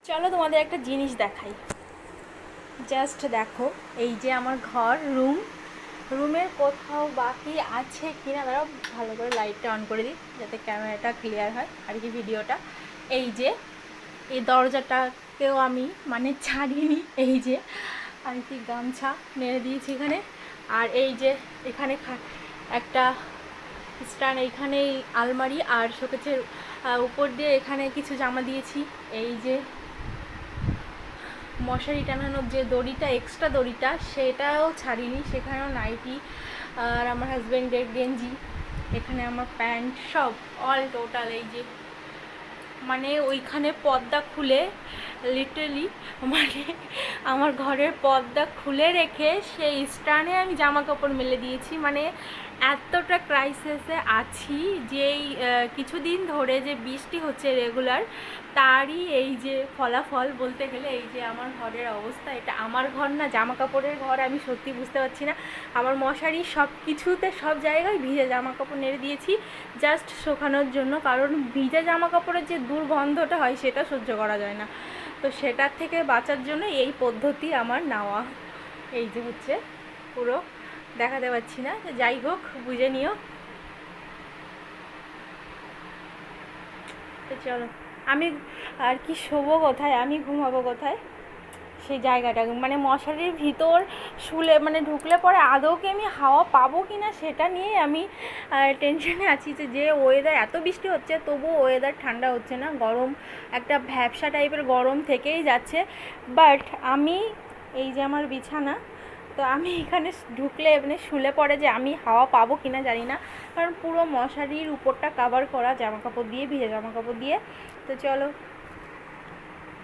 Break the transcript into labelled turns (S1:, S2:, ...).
S1: চলো তোমাদের একটা জিনিস দেখাই। জাস্ট দেখো, এই যে আমার ঘর, রুমের কোথাও বাকি আছে কিনা, দাঁড়াও ভালো করে লাইটটা অন করে দিই যাতে ক্যামেরাটা ক্লিয়ার হয় আর কি ভিডিওটা। এই যে এই দরজাটাকেও আমি মানে ছাড়িনি, এই যে আর কি গামছা মেরে দিয়েছি এখানে। আর এই যে এখানে একটা স্ট্যান্ড, এইখানে আলমারি, আর শোকেসের উপর দিয়ে এখানে কিছু জামা দিয়েছি। এই যে মশারি টানানোর যে দড়িটা, এক্সট্রা দড়িটা, সেটাও ছাড়িনি, সেখানেও নাইটি আর আমার হাজব্যান্ডের গেঞ্জি, এখানে আমার প্যান্ট, সব অল টোটাল। এই যে মানে ওইখানে পর্দা খুলে, লিটারালি মানে আমার ঘরের পর্দা খুলে রেখে সেই স্ট্যান্ডে আমি জামা কাপড় মেলে দিয়েছি। মানে এতটা ক্রাইসিসে আছি যে এই কিছুদিন ধরে যে বৃষ্টি হচ্ছে রেগুলার, তারই এই যে ফলাফল বলতে গেলে। এই যে আমার ঘরের অবস্থা, এটা আমার ঘর না জামা কাপড়ের ঘর, আমি সত্যি বুঝতে পারছি না। আমার মশারি সব কিছুতে, সব জায়গায় ভিজে জামা কাপড় নেড়ে দিয়েছি জাস্ট শুকানোর জন্য, কারণ ভিজে জামা কাপড়ের যে দুর্গন্ধটা হয় সেটা সহ্য করা যায় না। তো সেটার থেকে বাঁচার জন্য এই পদ্ধতি আমার নেওয়া। এই যে হচ্ছে পুরো দেখাতে পাচ্ছি না, যাই হোক বুঝে নিও। তো চলো, আমি আর কি শোবো কোথায়, আমি ঘুমাবো কোথায়, সেই জায়গাটা মানে মশারির ভিতর শুলে মানে ঢুকলে পরে আদৌ কি আমি হাওয়া পাবো কি না সেটা নিয়ে আমি টেনশনে আছি। যে ওয়েদার এত বৃষ্টি হচ্ছে তবুও ওয়েদার ঠান্ডা হচ্ছে না, গরম একটা ভ্যাপসা টাইপের গরম থেকেই যাচ্ছে। বাট আমি এই যে আমার বিছানা, তো আমি এখানে ঢুকলে মানে শুলে পড়ে যে আমি হাওয়া পাবো কিনা জানি না, কারণ পুরো মশারির উপরটা কাভার করা জামা কাপড় দিয়ে, ভিজে জামা কাপড় দিয়ে। তো চলো